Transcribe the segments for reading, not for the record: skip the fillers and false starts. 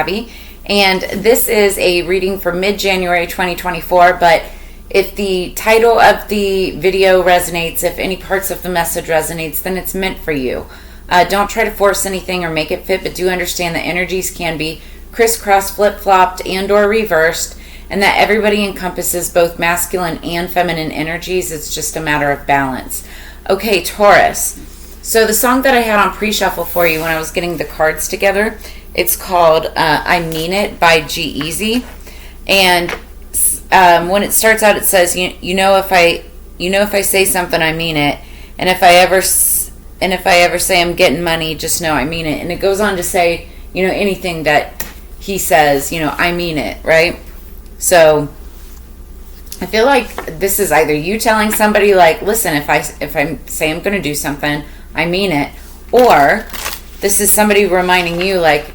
Abby, and this is a reading for mid-January 2024, but if the title of the video resonates, if any parts of the message resonates, then it's meant for you. Don't try to force anything or make it fit, but do understand that energies can be crisscrossed, flip-flopped, and or reversed, and that everybody encompasses both masculine and feminine energies. It's just a matter of balance. Okay, Taurus. So the song that I had on pre-shuffle for you when I was getting the cards together, it's called I Mean It by G-Eazy. And when it starts out, it says, you know if I say something, I mean it. And if I ever say I'm getting money, just know I mean it. And it goes on to say, anything that he says, I mean it, right? So I feel like this is either you telling somebody, like, listen, if I say I'm going to do something, I mean it. Or this is somebody reminding you, like,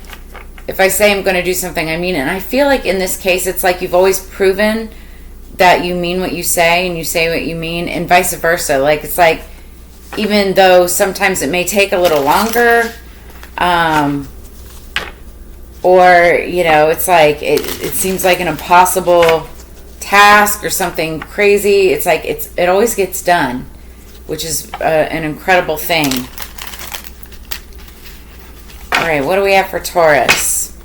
if I say I'm going to do something, I mean it. And I feel like in this case, it's like you've always proven that you mean what you say and you say what you mean, and vice versa. Like, it's like, even though sometimes it may take a little longer, or, it's like, it seems like an impossible task or something crazy. It's like, it always gets done, which is an incredible thing. All right, what do we have for Taurus?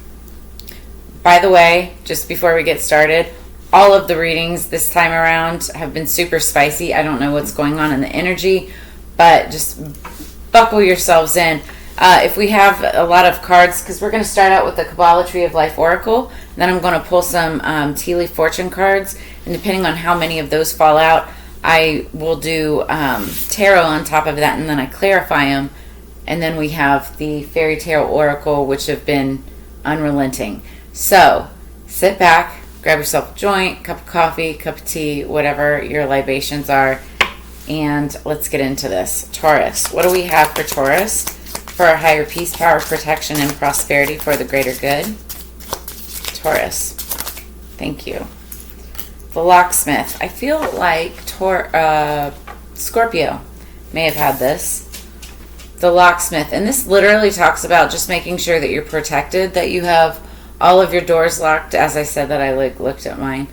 By the way, just before we get started, all of the readings this time around have been super spicy. I don't know what's going on in the energy, but just buckle yourselves in. If we have a lot of cards, because we're going to start out with the Kabbalah Tree of Life Oracle, then I'm going to pull some tea leaf fortune cards, and depending on how many of those fall out, I will do tarot on top of that, and then I clarify them, and then we have the Faerytale Oracle, which have been unrelenting. So sit back, grab yourself a joint, cup of coffee, cup of tea, whatever your libations are, and let's get into this. Taurus, what do we have for Taurus? For a higher peace, power, protection, and prosperity for the greater good. Taurus. Thank you. The Locksmith. I feel like Scorpio may have had this. The Locksmith. And this literally talks about just making sure that you're protected, that you have all of your doors locked. As I said that, I looked at mine.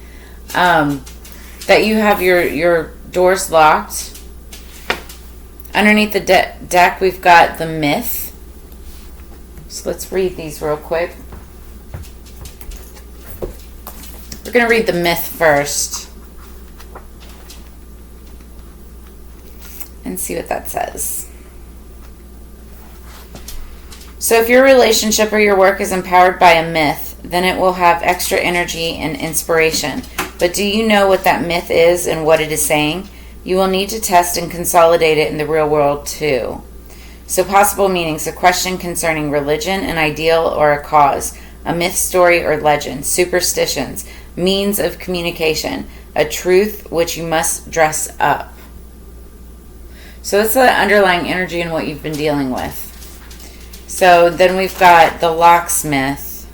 That you have your doors locked. Underneath the deck, we've got the Myth. So let's read these real quick. We're going to read the Myth first and see what that says. So if your relationship or your work is empowered by a myth, then it will have extra energy and inspiration. But do you know what that myth is and what it is saying? You will need to test and consolidate it in the real world too. So possible meanings: a question concerning religion, an ideal or a cause, a myth, story, or legend, superstitions, means of communication, a truth which you must dress up. So it's the underlying energy in what you've been dealing with. So then we've got the Locksmith.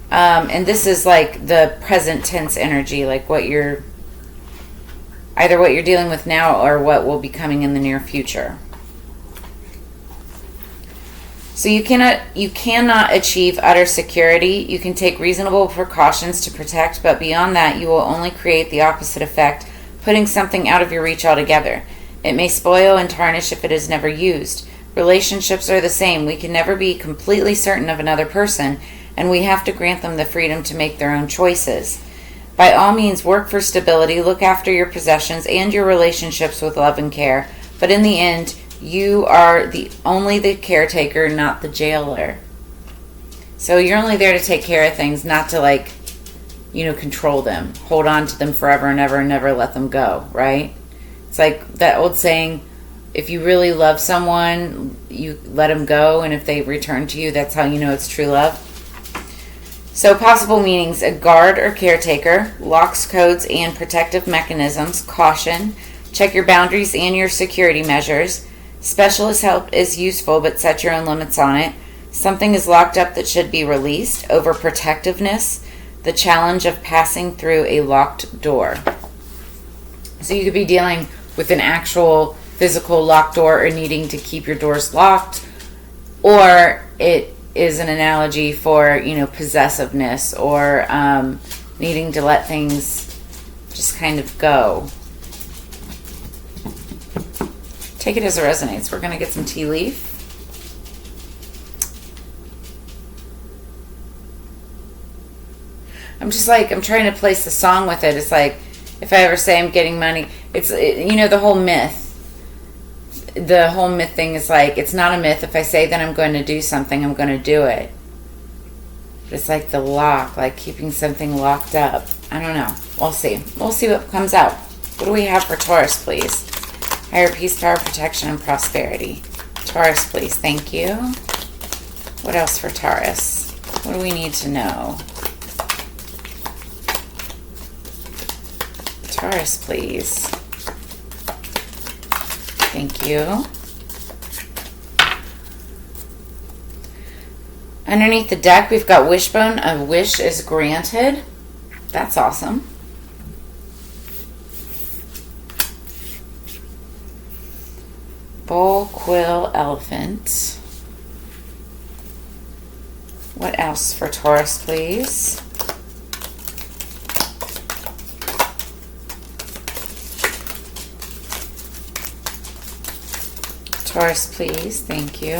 And this is like the present tense energy, like either what you're dealing with now or what will be coming in the near future. So you cannot achieve utter security. You can take reasonable precautions to protect, but beyond that, you will only create the opposite effect, putting something out of your reach altogether. It may spoil and tarnish if it is never used. Relationships are the same. We can never be completely certain of another person, and we have to grant them the freedom to make their own choices. By all means, work for stability, look after your possessions and your relationships with love and care, but in the end, you are only the caretaker, not the jailer. So you're only there to take care of things, not to control them, hold on to them forever and ever and never let them go, right? It's like that old saying, if you really love someone, you let them go, and if they return to you, that's how you know it's true love. So possible meanings: a guard or caretaker, locks, codes, and protective mechanisms, caution, check your boundaries and your security measures. Specialist help is useful, but set your own limits on it. Something is locked up that should be released. Overprotectiveness, the challenge of passing through a locked door. So you could be dealing with an actual physical locked door or needing to keep your doors locked, or it is an analogy for, possessiveness or needing to let things just kind of go. Take it as it resonates. We're going to get some tea leaf. I'm trying to place the song with it. It's like, if I ever say I'm getting money, the whole myth. The whole myth thing is like, it's not a myth. If I say that I'm going to do something, I'm going to do it. But it's like the lock, like keeping something locked up. I don't know. We'll see. We'll see what comes out. What do we have for Taurus, please? Higher peace, power, protection, and prosperity. Taurus, please. Thank you. What else for Taurus? What do we need to know? Taurus, please. Thank you. Underneath the deck, we've got Wishbone. A wish is granted. That's awesome. Bull, quill, elephant. What else for Taurus, please? Taurus, please. Thank you.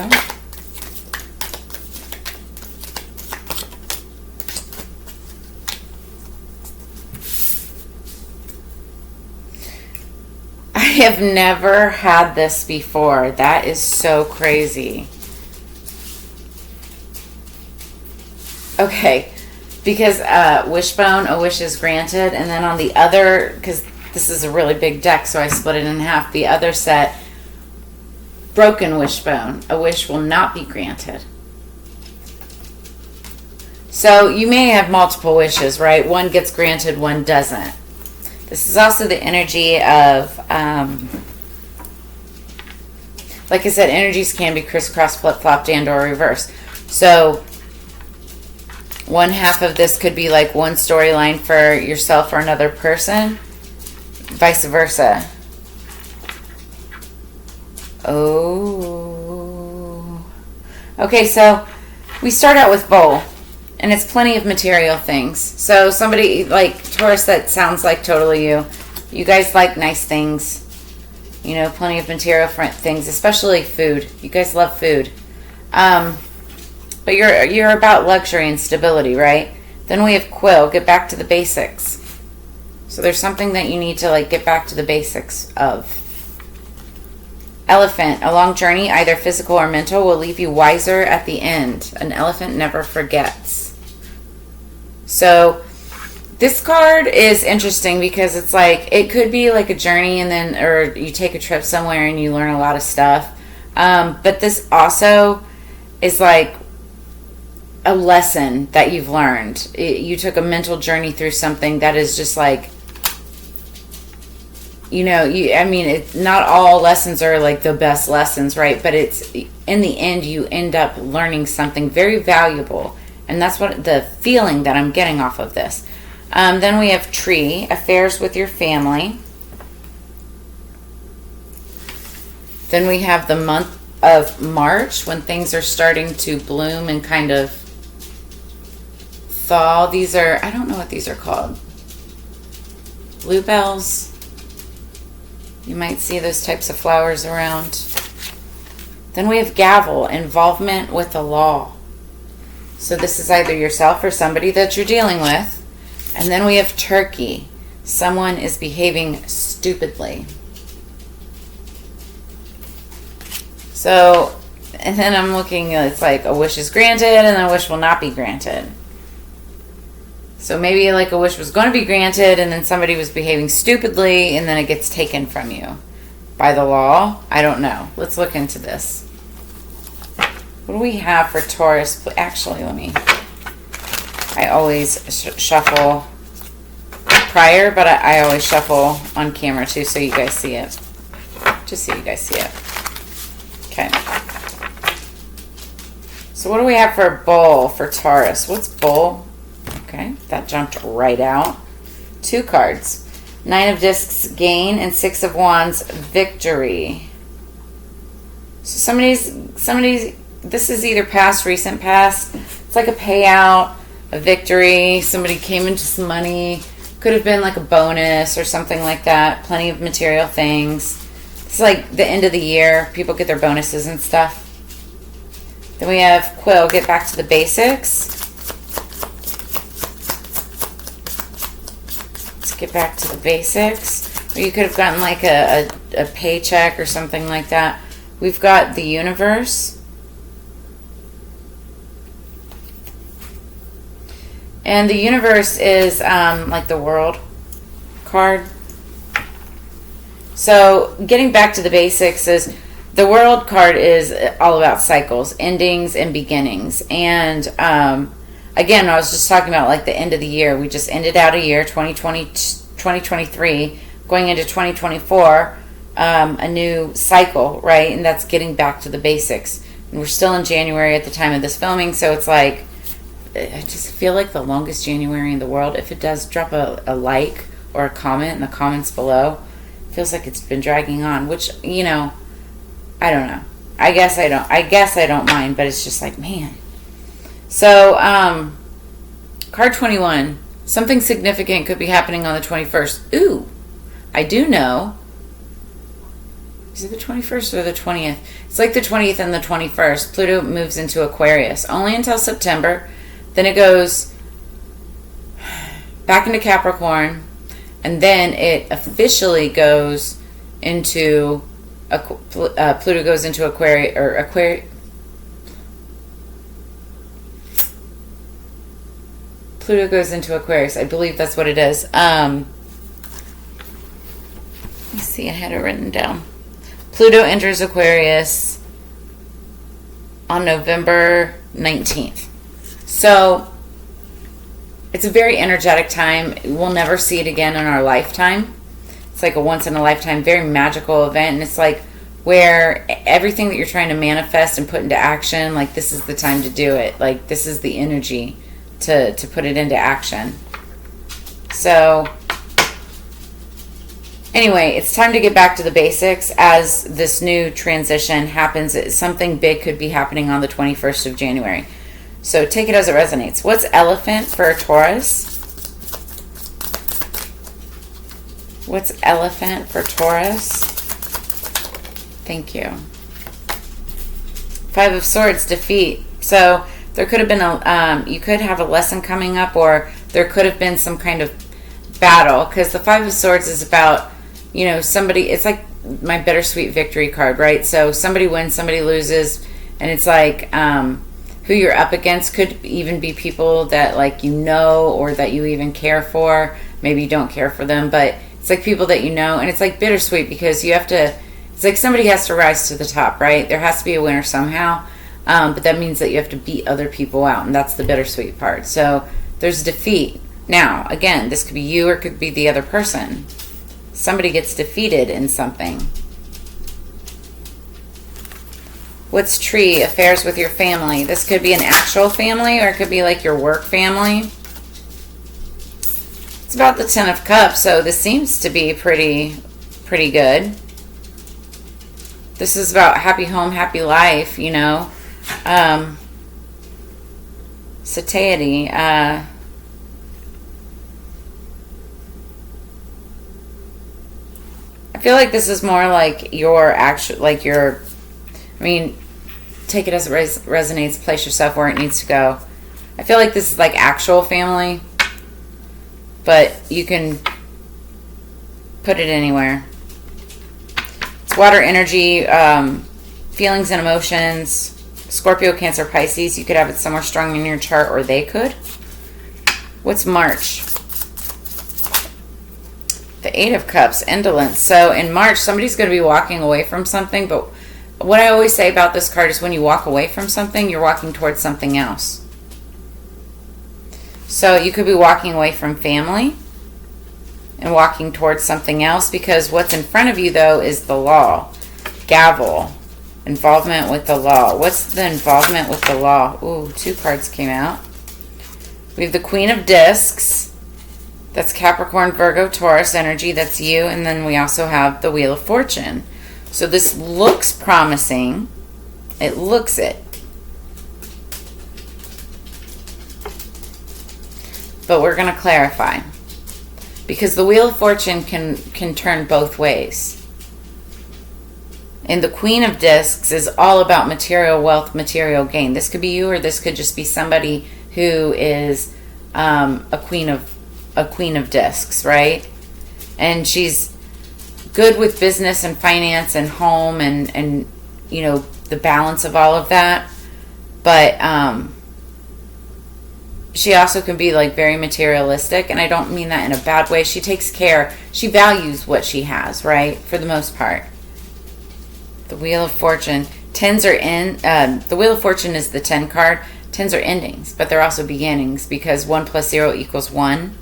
I have never had this before. That is so crazy. Okay, because Wishbone, a wish is granted, and then on the other, because this is a really big deck, so I split it in half. The other set, Broken Wishbone, a wish will not be granted. So you may have multiple wishes, right? One gets granted, one doesn't. This is also the energy of, like I said, energies can be crisscross, flip-flopped, and or reverse. So one half of this could be like one storyline for yourself or another person, vice versa. Oh. Okay, so we start out with bowl, and it's plenty of material things. So somebody like Taurus, that sounds like totally you. You guys like nice things, plenty of material things, especially food. You guys love food. But you're about luxury and stability, right? Then we have quill, get back to the basics. So there's something that you need to get back to the basics of. Elephant, a long journey, either physical or mental, will leave you wiser at the end. An elephant never forgets. So this card is interesting because it's like, it could be like a journey or you take a trip somewhere and you learn a lot of stuff. But this also is like a lesson that you've learned. You took a mental journey through something that is just like, not all lessons are like the best lessons, right? But it's, in the end, you end up learning something very valuable. And that's what the feeling that I'm getting off of this. Then we have tree, affairs with your family. Then we have the month of March, when things are starting to bloom and kind of thaw. These are, I don't know what these are called. Bluebells. You might see those types of flowers around. Then we have gavel, involvement with the law. So this is either yourself or somebody that you're dealing with. And then we have turkey. Someone is behaving stupidly. So, and then I'm looking, it's like a wish is granted and then a wish will not be granted. So maybe like a wish was going to be granted and then somebody was behaving stupidly and then it gets taken from you by the law. I don't know. Let's look into this. What do we have for Taurus? Actually, I always shuffle prior, but I always shuffle on camera too so you guys see it. Just so you guys see it. Okay. So what do we have for bull for Taurus? What's bull? Okay, that jumped right out. 2 cards. 9 of discs, gain, and 6 of wands, victory. So somebody's this is either past, recent past. It's like a payout, a victory. Somebody came into some money. Could have been like a bonus or something like that. Plenty of material things. It's like the end of the year. People get their bonuses and stuff. Then we have Quill, get back to the basics. Let's get back to the basics. Or you could have gotten like a paycheck or something like that. We've got the universe. And the universe is like the world card. So getting back to the basics is the world card is all about cycles, endings, and beginnings. And again, I was just talking about like the end of the year. We just ended out a year, 2023, going into 2024, a new cycle, right? And that's getting back to the basics. And we're still in January at the time of this filming, so it's like, I just feel like the longest January in the world. If it does, drop a like or a comment in the comments below. It feels like it's been dragging on, which, you know, I don't know. I guess I don't mind, but it's just like, man. So, card 21. Something significant could be happening on the 21st. Ooh, I do know. Is it the 21st or the 20th? It's like the 20th and the 21st. Pluto moves into Aquarius. Only until September. Then it goes back into Capricorn, and then it officially goes into Pluto goes into Aquarius, Pluto goes into Aquarius. I believe that's what it is. Let's see, I had it written down. Pluto enters Aquarius on November 19th. So it's a very energetic time. We'll never see it again in our lifetime. It's like a once in a lifetime, very magical event. And it's like where everything that you're trying to manifest and put into action, like this is the time to do it. Like this is the energy to put it into action. So anyway, it's time to get back to the basics as this new transition happens. Something big could be happening on the 21st of January. So take it as it resonates. What's elephant for a Taurus? What's elephant for Taurus? Thank you. 5 of Swords, defeat. So there could have been you could have a lesson coming up, or there could have been some kind of battle, because the 5 of Swords is about, you know, somebody, it's like my bittersweet victory card, right? So somebody wins, somebody loses, and it's like who you're up against could even be people that like you know, or that you even care for. Maybe you don't care for them, but it's like people that you know, and it's like bittersweet because you have to, it's like somebody has to rise to the top, right? There has to be a winner somehow, but that means that you have to beat other people out, and that's the bittersweet part. So there's defeat. Now, again, this could be you or it could be the other person. Somebody gets defeated in something. What's tree? Affairs with your family. This could be an actual family, or it could be like your work family. It's about the 10 of Cups, so this seems to be pretty good. This is about happy home, happy life, you know. Satiety. I feel like this is more like your actual, like your, I mean, take it as it resonates, place yourself where it needs to go. I feel like this is like actual family, but you can put it anywhere. It's water energy, feelings and emotions. Scorpio, Cancer, Pisces. You could have it somewhere strong in your chart, or they could. What's March? The 8 of Cups, indolence. So in March, somebody's going to be walking away from something, but what I always say about this card is when you walk away from something, you're walking towards something else. So you could be walking away from family and walking towards something else, because what's in front of you, though, is the law. Gavel. Involvement with the law. What's the involvement with the law? Ooh, 2 cards came out. We have the Queen of Discs. That's Capricorn, Virgo, Taurus energy. That's you. And then we also have the Wheel of Fortune. So this looks promising. It looks it. but we're going to clarify. Because the Wheel of Fortune can turn both ways. And the Queen of Discs is all about material wealth, material gain. This could be you, or this could just be somebody who is a queen of discs, right? And she's good with business and finance and home and you know, the balance of all of that. But she also can be like very materialistic, and I don't mean that in a bad way. She takes care, she values what she has, right? For the most part. The Wheel of Fortune. Tens are in, the Wheel of Fortune is the 10 card. Tens are endings, but they're also beginnings, because 1 + 0 = 1.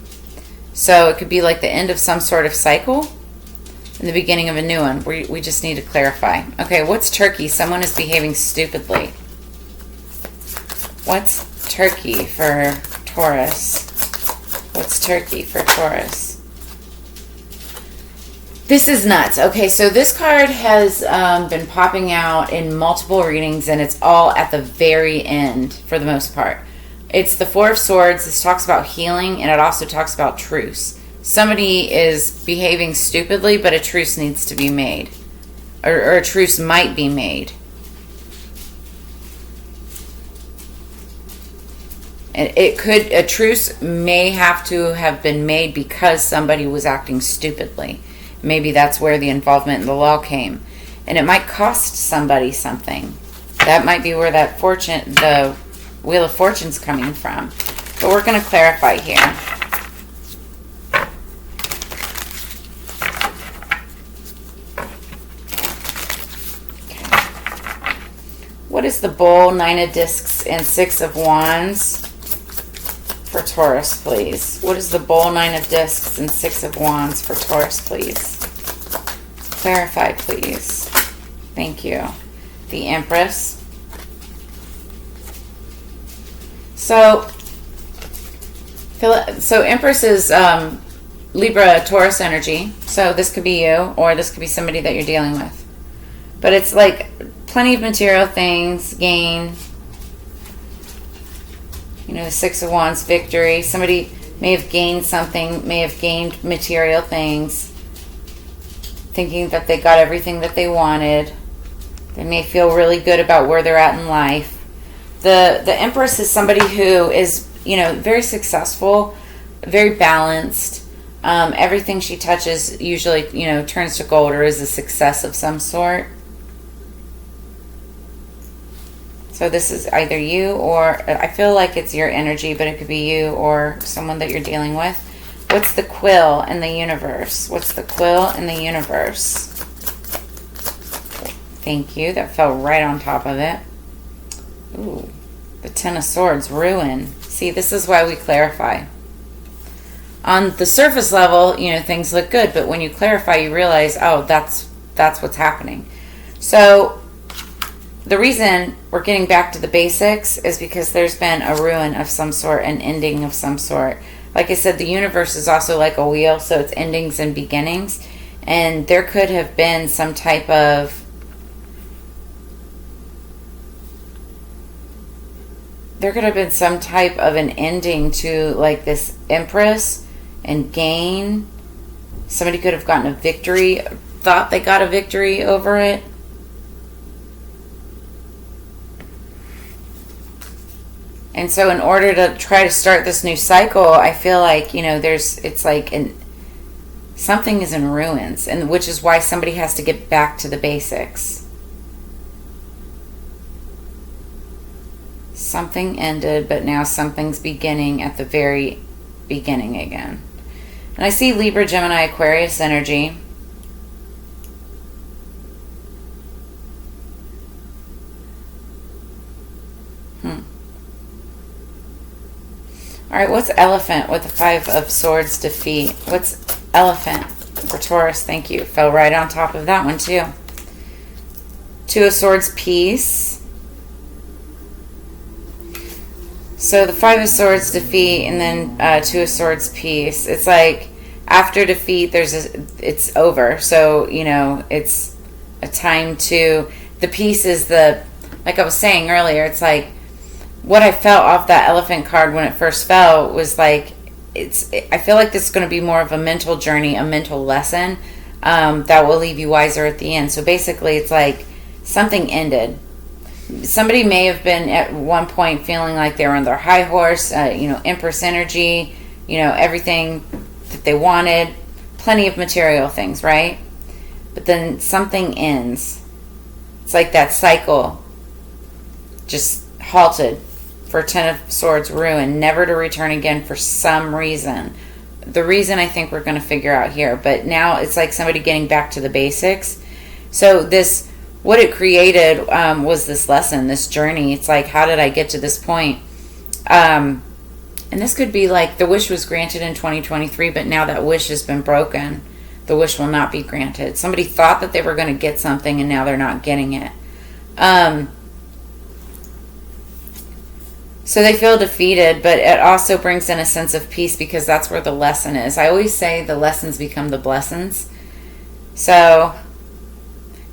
So it could be like the end of some sort of cycle and the beginning of a new one. We just need to clarify. Okay, what's Turkey? Someone is behaving stupidly. What's Turkey for Taurus? What's Turkey for Taurus? This is nuts. Okay, so this card has been popping out in multiple readings, and it's all at the very end for the most part. It's the Four of Swords. This talks about healing, and it also talks about truce. Somebody is behaving stupidly, but a truce needs to be made. Or a truce might be made. And a truce may have to have been made because somebody was acting stupidly. Maybe that's where the involvement in the law came. And it might cost somebody something. That might be where that the Wheel of Fortune's coming from. But we're going to clarify here. Okay. What is the Bull, 9 of Discs, and 6 of Wands for Taurus, please? What is the Bull, 9 of Discs, and 6 of Wands for Taurus, please? Clarify, please. Thank you. The Empress. So Empress is Libra, Taurus energy. So this could be you, or this could be somebody that you're dealing with. But it's like plenty of material things, gain. You know, the 6 of Wands, victory. Somebody may have gained something, may have gained material things, thinking that they got everything that they wanted. They may feel really good about where they're at in life. The Empress is somebody who is, you know, very successful, very balanced. Everything she touches usually, you know, turns to gold or is a success of some sort. So this is either you, or I feel like it's your energy, but it could be you or someone that you're dealing with. What's the Quill in the universe? What's the Quill in the universe? Thank you. That fell right on top of it. Ooh, the 10 of Swords, ruin. See, this is why we clarify. On the surface level, you know, things look good, but when you clarify, you realize, oh, that's what's happening. So the reason we're getting back to the basics is because there's been a ruin of some sort, an ending of some sort. Like I said, the universe is also like a wheel, so it's endings and beginnings. And there could have been some type of an ending to like this Empress and gain. Somebody could have gotten a victory, thought they got a victory over it. And so in order to try to start this new cycle, I feel like, you know, something is in ruins, and which is why somebody has to get back to the basics. Something ended, but now something's beginning at the very beginning again. And I see Libra, Gemini, Aquarius energy. All right, what's Elephant with the 5 of Swords, defeat? What's Elephant for Taurus? Thank you. Fell right on top of that one too. 2 of Swords, peace. So the 5 of Swords, defeat, and then 2 of Swords, peace. It's like after defeat, it's over. So, you know, it's a time to, the peace is like I was saying earlier, it's like, what I felt off that Elephant card when it first fell was like, I feel like this is going to be more of a mental journey, a mental lesson that will leave you wiser at the end. So basically, it's like something ended. Somebody may have been at one point feeling like they were on their high horse, Empress energy, everything that they wanted, plenty of material things, right? But then something ends. It's like that cycle just halted for Ten of Swords ruin, never to return again for some reason. The reason I think we're going to figure out here, but now it's like somebody getting back to the basics. So what it created was this lesson, this journey. It's like, how did I get to this point? And this could be like the wish was granted in 2023, but now that wish has been broken. The wish will not be granted. Somebody thought that they were going to get something, and now they're not getting it. So they feel defeated, but it also brings in a sense of peace because that's where the lesson is. I always say the lessons become the blessings. So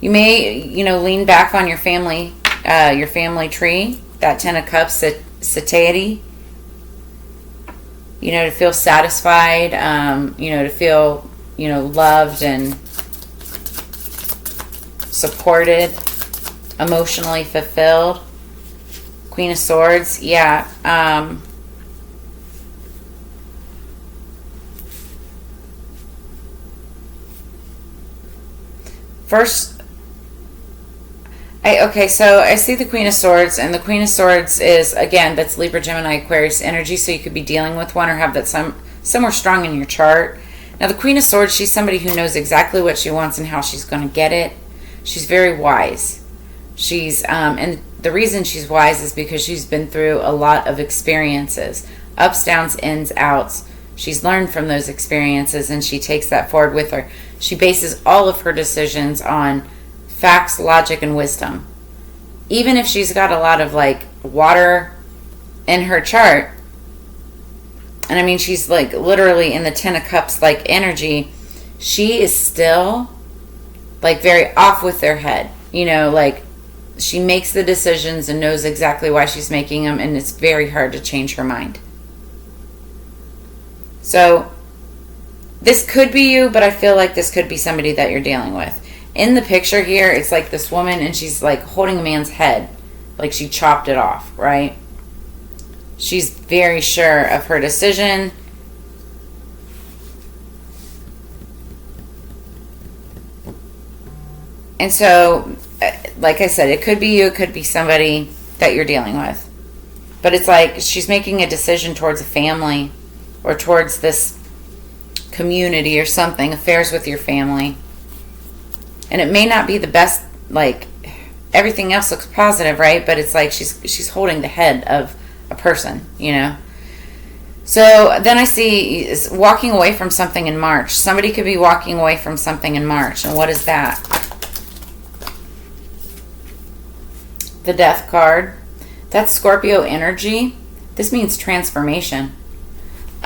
you may, lean back on your family tree, that Ten of Cups, satiety, to feel satisfied, to feel, loved and supported, emotionally fulfilled. Queen of Swords, yeah. So I see the Queen of Swords, and the Queen of Swords is, again, that's Libra, Gemini, Aquarius energy, so you could be dealing with one or have that somewhere strong in your chart. Now, the Queen of Swords, she's somebody who knows exactly what she wants and how she's going to get it. She's very wise. She's, and the reason she's wise is because she's been through a lot of experiences, ups, downs, ins, outs. She's learned from those experiences, and she takes that forward with her. She bases all of her decisions on facts, logic, and wisdom. Even if she's got a lot of like water in her chart, and I mean she's like literally in the Ten of Cups like energy, she is still like very off with their head, like she makes the decisions and knows exactly why she's making them, and it's very hard to change her mind. So this could be you, but I feel like this could be somebody that you're dealing with. In the picture here, it's like this woman, and she's like holding a man's head, like she chopped it off, right? She's very sure of her decision. And so, like I said, it could be you, it could be somebody that you're dealing with. But it's like she's making a decision towards a family or towards this community or something, affairs with your family. And it may not be the best, like, everything else looks positive, right? But it's like she's holding the head of a person, So then I see is walking away from something in March. Somebody could be walking away from something in March. And what is that? The Death card. That's Scorpio energy. This means transformation.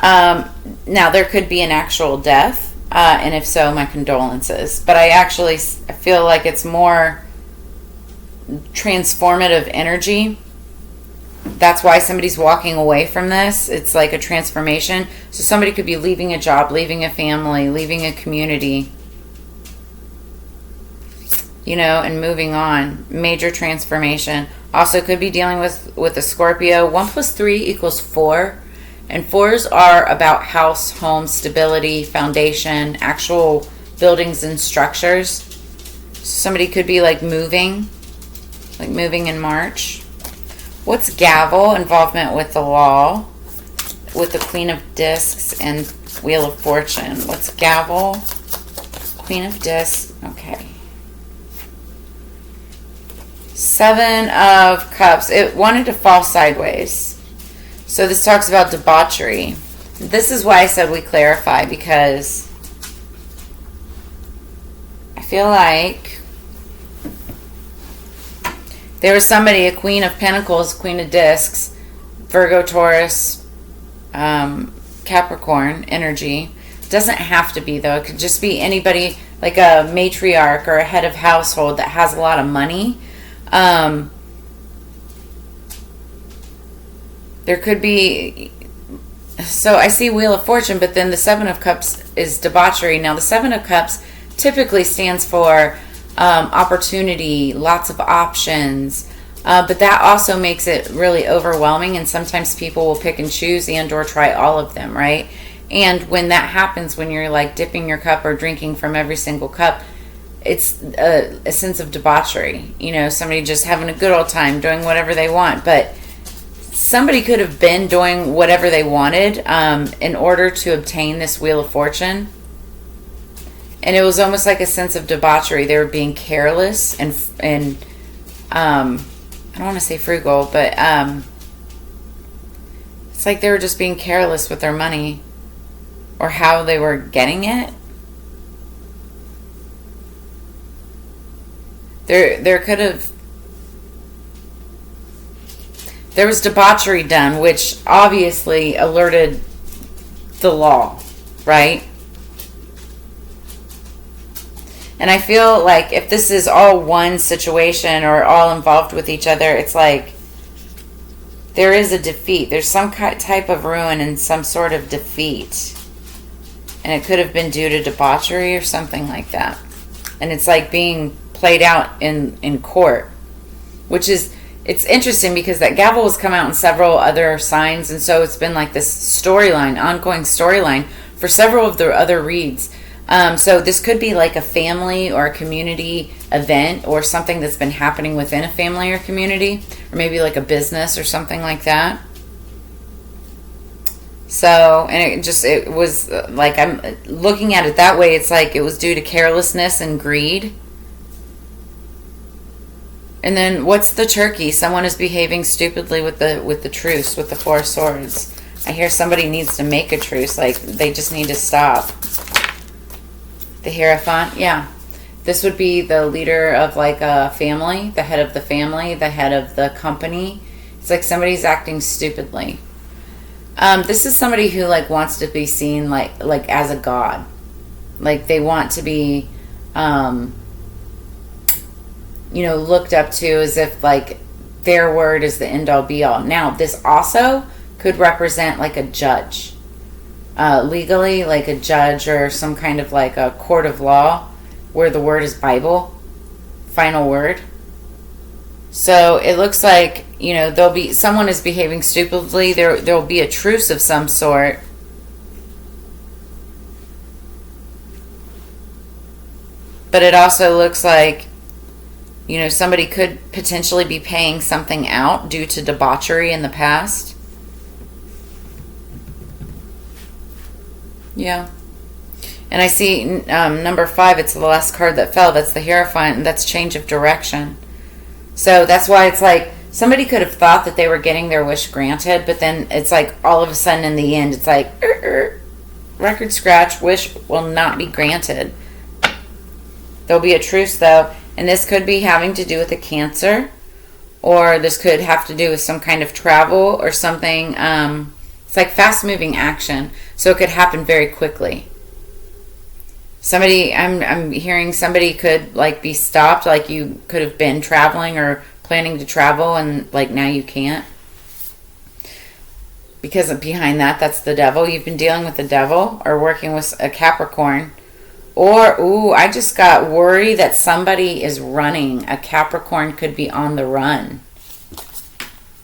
Now, there could be an actual death. And if so, my condolences. But I feel like it's more transformative energy. That's why somebody's walking away from this. It's like a transformation. So somebody could be leaving a job, leaving a family, leaving a community, and moving on. Major transformation. Also could be dealing with a Scorpio. 1 + 3 = 4. And 4s are about house, home, stability, foundation, actual buildings and structures. Somebody could be like moving in March. What's gavel? Involvement with the law, with the Queen of Discs and Wheel of Fortune. What's gavel? Queen of Discs. Okay. 7 of Cups. It wanted to fall sideways. So this talks about debauchery. This is why I said we clarify, because I feel like there was somebody, a Queen of Pentacles, Queen of Discs, Virgo, Taurus, Capricorn energy. Doesn't have to be, though. It could just be anybody, like a matriarch or a head of household that has a lot of money. There could be So I see Wheel of Fortune, but then the Seven of Cups is debauchery. Now the Seven of Cups typically stands for opportunity, lots of options, but that also makes it really overwhelming, and sometimes people will pick and choose and or try all of them, right? And when that happens, when you're like dipping your cup or drinking from every single cup, it's a sense of debauchery. You know, somebody just having a good old time doing whatever they want, but somebody could have been doing whatever they wanted in order to obtain this Wheel of Fortune. And it was almost like a sense of debauchery. They were being careless and I don't want to say frugal, but it's like they were just being careless with their money or how they were getting it. There was debauchery done, which obviously alerted the law, right? And I feel like if this is all one situation or all involved with each other, it's like there is a defeat. There's some type of ruin and some sort of defeat. And it could have been due to debauchery or something like that. And it's like being played out in court, which is, it's interesting because that gavel has come out in several other signs, and so it's been like this storyline, ongoing storyline for several of the other reads. So this could be like a family or a community event or something that's been happening within a family or community, or maybe like a business or something like that. So, and it was like, I'm looking at it that way, it's like it was due to carelessness and greed. And then what's the turkey? Someone is behaving stupidly with the truce, with the Four of Swords. I hear somebody needs to make a truce, like they just need to stop. The Hierophant, yeah. This would be the leader of like a family, the head of the family, the head of the company. It's like somebody's acting stupidly. This is somebody who like wants to be seen like as a god. Like they want to be looked up to as if like their word is the end all be all. Now, this also could represent like a judge. Legally, like a judge or some kind of like a court of law where the word is Bible, final word. So it looks like, there'll be, someone is behaving stupidly. There'll be a truce of some sort. But it also looks like, somebody could potentially be paying something out due to debauchery in the past. Yeah. And I see number 5, it's the last card that fell. That's the Hierophant, and that's change of direction. So that's why it's like somebody could have thought that they were getting their wish granted, but then it's like all of a sudden in the end, it's like, record scratch, wish will not be granted. There'll be a truce though, and this could be having to do with a Cancer, or this could have to do with some kind of travel or something. It's like fast moving action, so it could happen very quickly. I'm hearing somebody could like be stopped, like you could have been traveling or planning to travel and like now you can't. Because behind that's the devil. You've been dealing with the devil or working with a Capricorn. Or, I just got worry that somebody is running. A Capricorn could be on the run.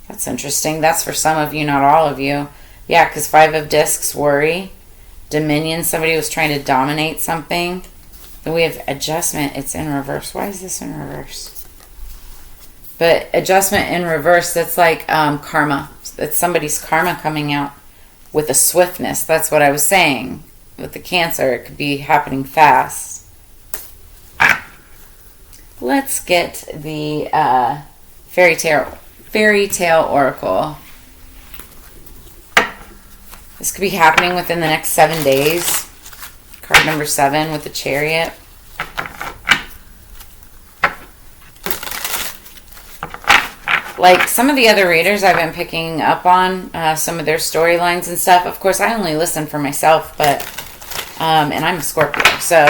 That's interesting. That's for some of you, not all of you. Yeah, because 5 of Discs, worry. Dominion, somebody was trying to dominate something. Then we have adjustment. It's in reverse. Why is this in reverse? But adjustment in reverse, that's like karma. It's somebody's karma coming out with a swiftness. That's what I was saying. With the Cancer, it could be happening fast. Let's get the Faerytale Oracle. This could be happening within the next 7 days. Card number 7 with the Chariot. Like some of the other readers I've been picking up on some of their storylines and stuff. Of course, I only listen for myself, but and I'm a Scorpio, so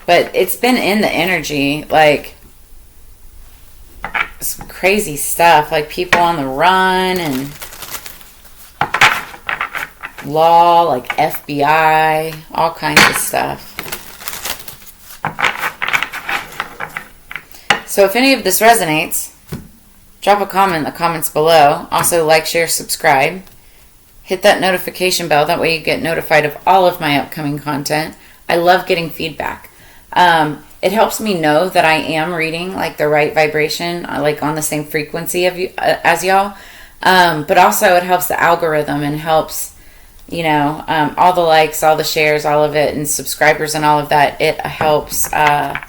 but it's been in the energy, like some crazy stuff, like people on the run and law, like FBI, all kinds of stuff. So if any of this resonates, drop a comment in the comments below. Also, like, share, subscribe. Hit that notification bell. That way you get notified of all of my upcoming content. I love getting feedback. It helps me know that I am reading like the right vibration, like on the same frequency of you, as y'all. But also it helps the algorithm and helps, you know, all the likes, all the shares, all of it, and subscribers and all of that. It helps the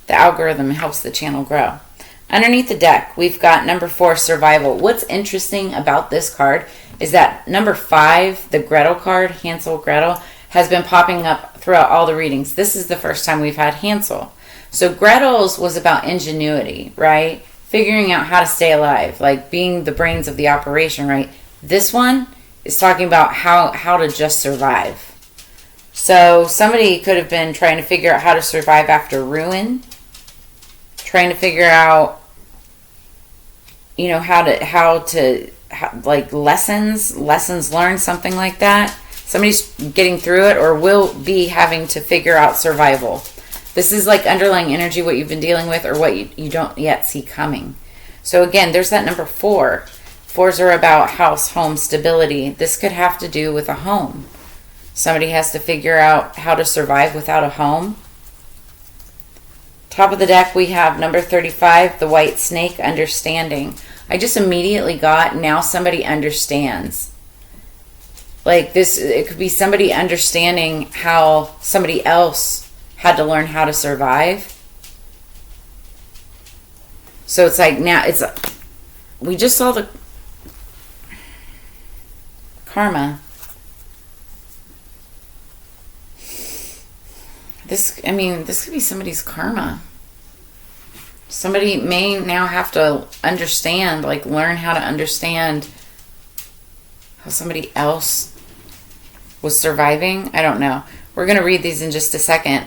algorithm, helps the channel grow. Underneath the deck, we've got number 4, survival. What's interesting about this card is that number 5, the Gretel card, Hansel, Gretel, has been popping up throughout all the readings. This is the first time we've had Hansel. So Gretel's was about ingenuity, right? Figuring out how to stay alive, like being the brains of the operation, right? This one is talking about how to just survive. So somebody could have been trying to figure out how to survive after ruin, trying to figure out, you know, how to like lessons learned, something like that. Somebody's getting through it or will be having to figure out survival. This is like underlying energy, what you've been dealing with or what you don't yet see coming. So again, there's that number 4. 4s are about house, home, stability. This could have to do with a home. Somebody has to figure out how to survive without a home. Top of the deck, we have number 35, the white snake, understanding. I just immediately got, now somebody understands. Like this, it could be somebody understanding how somebody else had to learn how to survive. So it's like now we just saw the karma. This could be somebody's karma. Somebody may now have to understand, like learn how to understand how somebody else was surviving. I don't know. We're going to read these in just a second.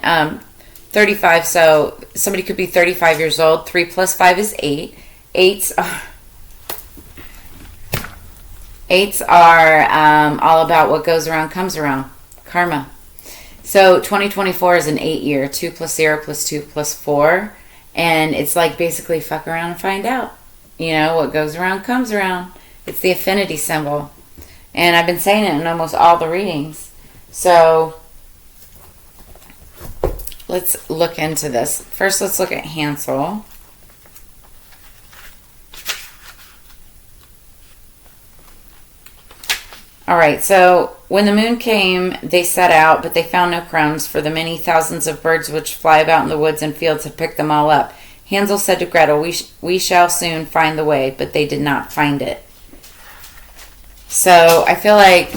35, so somebody could be 35 years old. 3 plus 5 is 8. Eights are all about what goes around comes around. Karma. So 2024 is an 8 year. 2 plus 0 plus 2 plus 4. And it's like basically fuck around and find out. You know, what goes around comes around. It's the affinity symbol. And I've been saying it in almost all the readings. So let's look into this. First, let's look at Hansel. All right, so when the moon came, they set out, but they found no crumbs, for the many thousands of birds which fly about in the woods and fields had picked them all up. Hansel said to Gretel, we shall soon find the way, but they did not find it. So I feel like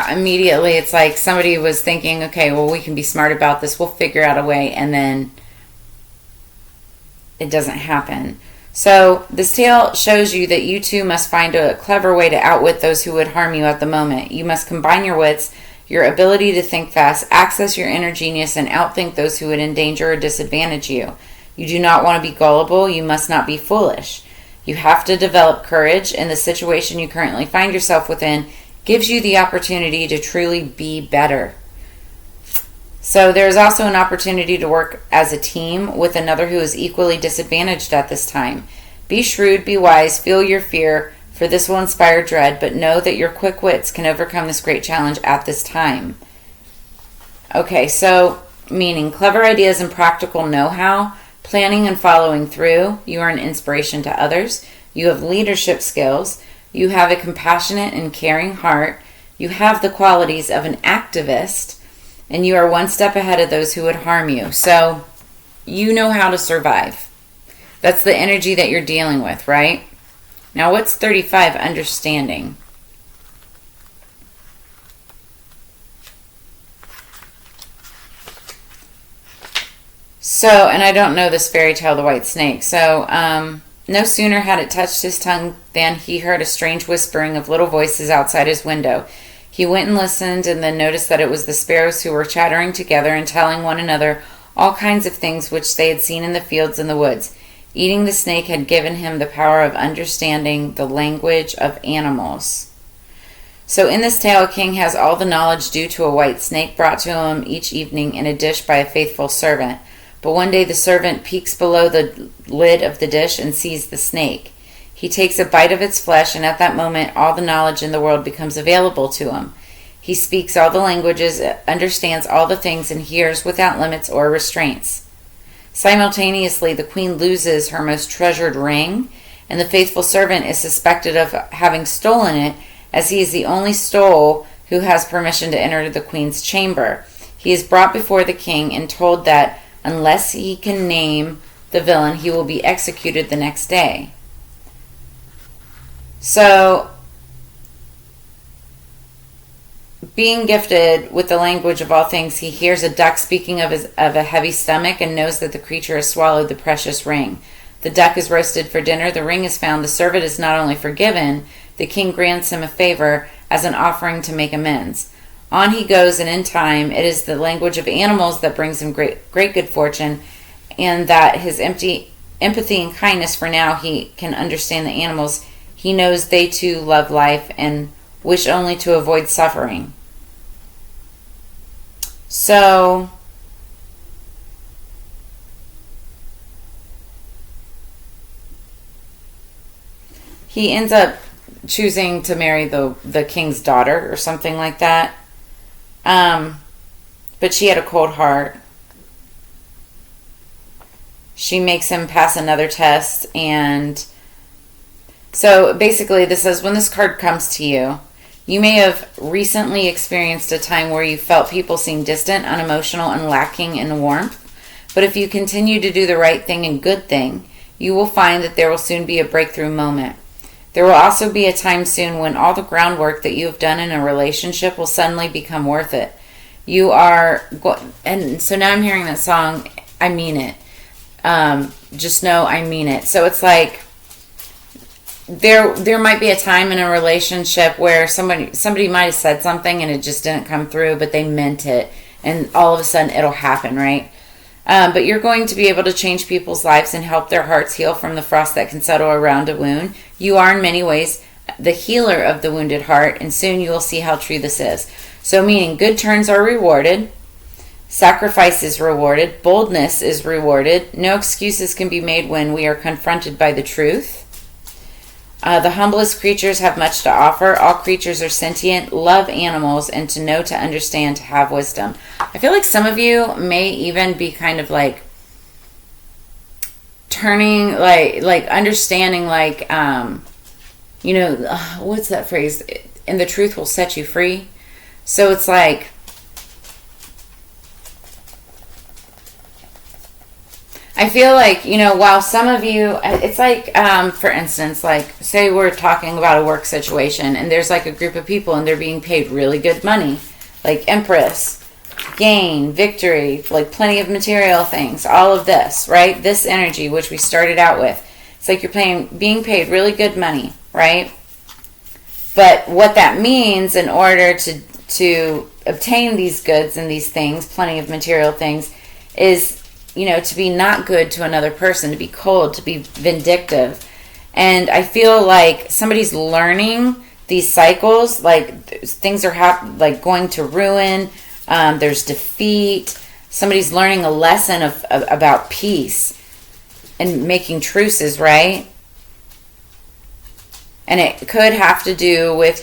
immediately it's like somebody was thinking, okay, well, we can be smart about this. We'll figure out a way. And then it doesn't happen. So this tale shows you that you too must find a clever way to outwit those who would harm you at the moment. You must combine your wits, your ability to think fast, access your inner genius, and outthink those who would endanger or disadvantage you. You do not want to be gullible. You must not be foolish. You have to develop courage, and the situation you currently find yourself within gives you the opportunity to truly be better. So there's also an opportunity to work as a team with another who is equally disadvantaged at this time. Be shrewd, be wise, feel your fear, for this will inspire dread, but know that your quick wits can overcome this great challenge at this time. Okay, so meaning clever ideas and practical know-how, planning and following through. You are an inspiration to others. You have leadership skills. You have a compassionate and caring heart. You have the qualities of an activist. And you are one step ahead of those who would harm you. So you know how to survive. That's the energy that you're dealing with, right? Now what's 35? Understanding. So, and I don't know this fairy tale, the white snake. So, no sooner had it touched his tongue than he heard a strange whispering of little voices outside his window. He went and listened, and then noticed that it was the sparrows who were chattering together and telling one another all kinds of things which they had seen in the fields and the woods. Eating the snake had given him the power of understanding the language of animals. So in this tale, a king has all the knowledge due to a white snake brought to him each evening in a dish by a faithful servant. But one day the servant peeks below the lid of the dish and sees the snake. He takes a bite of its flesh, and at that moment all the knowledge in the world becomes available to him. He speaks all the languages, understands all the things, and hears without limits or restraints. Simultaneously, the queen loses her most treasured ring, and the faithful servant is suspected of having stolen it, as he is the only soul who has permission to enter the queen's chamber. He is brought before the king and told that unless he can name the villain, he will be executed the next day. So, being gifted with the language of all things, he hears a duck speaking of a heavy stomach and knows that the creature has swallowed the precious ring. The duck is roasted for dinner, the ring is found, the servant is not only forgiven, the king grants him a favor as an offering to make amends. On he goes, and in time, it is the language of animals that brings him great good fortune, and that his empathy and kindness, for now he can understand the animals. He knows they too love life and wish only to avoid suffering. So, he ends up choosing to marry the king's daughter or something like that. But she had a cold heart. She makes him pass another test, and so basically this says, when this card comes to you, you may have recently experienced a time where you felt people seem distant, unemotional, and lacking in warmth. But if you continue to do the right thing and good thing, you will find that there will soon be a breakthrough moment. There will also be a time soon when all the groundwork that you have done in a relationship will suddenly become worth it. You are, and so now I'm hearing that song, I mean it. Just know I mean it. So it's like, there might be a time in a relationship where somebody might have said something and it just didn't come through, but they meant it, and all of a sudden it'll happen, right? But you're going to be able to change people's lives and help their hearts heal from the frost that can settle around a wound. You are in many ways the healer of the wounded heart, and soon you will see how true this is. So meaning good turns are rewarded, sacrifice is rewarded, boldness is rewarded, no excuses can be made when we are confronted by the truth. The humblest creatures have much to offer. All creatures are sentient, love animals, and to know, to understand, to have wisdom. I feel like some of you may even be kind of like turning, like understanding, like, what's that phrase? And the truth will set you free. So it's like, I feel like, while some of you, it's like, for instance, like, say we're talking about a work situation and there's like a group of people and they're being paid really good money, like Empress, gain, victory, like plenty of material things, all of this, right? This energy, which we started out with. It's like you're being paid really good money, right? But what that means in order to obtain these goods and these things, plenty of material things, is to be not good to another person, to be cold, to be vindictive. And I feel like somebody's learning these cycles, like things are like going to ruin, there's defeat. Somebody's learning a lesson about peace and making truces, right? And it could have to do with,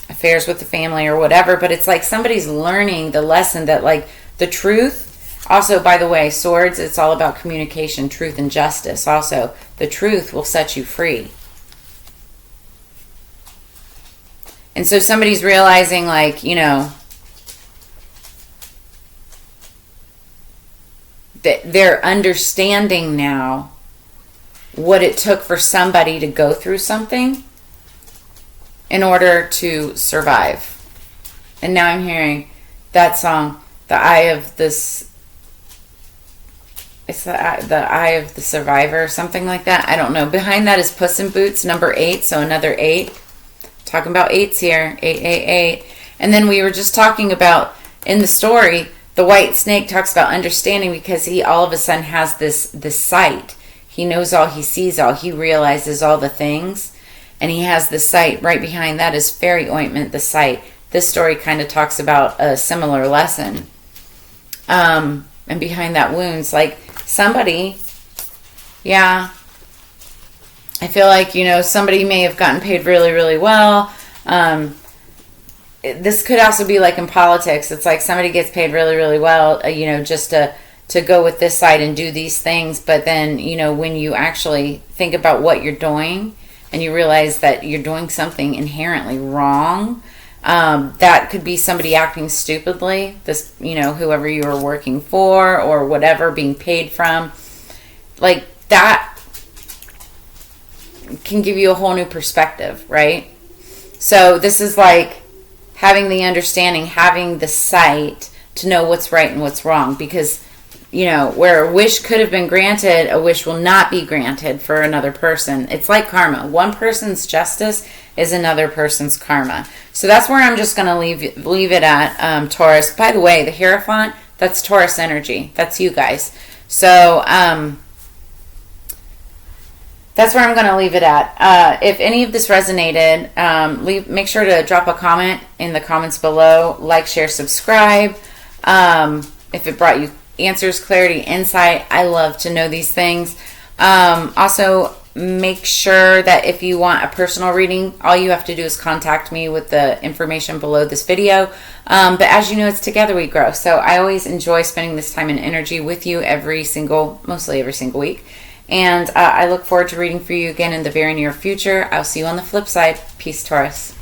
affairs with the family or whatever, but it's like somebody's learning the lesson that, like, the truth. Also, by the way, swords, it's all about communication, truth, and justice. Also, the truth will set you free. And so somebody's realizing, like, that they're understanding now what it took for somebody to go through something in order to survive. And now I'm hearing that song, The Eye of this... It's the Eye of the Survivor, something like that. I don't know. Behind that is Puss in Boots, number 8, so another 8. Talking about 8s here. 888. And then we were just talking about, in the story, the white snake talks about understanding because he all of a sudden has this sight. He knows all, he sees all, he realizes all the things. and he has the site. Right behind that is fairy ointment, the site. This story kind of talks about a similar lesson. And behind that wounds, like somebody, yeah, I feel like, you know, somebody may have gotten paid really, really well. This could also be like in politics. It's like somebody gets paid really, really well, you know, just to go with this side and do these things. But then, you know, when you actually think about what you're doing and you realize that you're doing something inherently wrong, that could be somebody acting stupidly. This, you know, whoever you were working for or whatever, being paid from, like that can give you a whole new perspective, right? So this is like having the understanding, having the sight to know what's right and what's wrong. Because, you know, where a wish could have been granted, a wish will not be granted for another person. It's like karma. One person's justice is another person's karma. So that's where I'm just going to leave it at, Taurus. By the way, the Hierophant, that's Taurus energy. That's you guys. So that's where I'm going to leave it at. If any of this resonated, make sure to drop a comment in the comments below. Like, share, subscribe. If it brought you answers, clarity, insight, I love to know these things. Also, make sure that if you want a personal reading, all you have to do is contact me with the information below this video. But as you know, it's together we grow. So I always enjoy spending this time and energy with you mostly every single week. And I look forward to reading for you again in the very near future. I'll see you on the flip side. Peace, Taurus.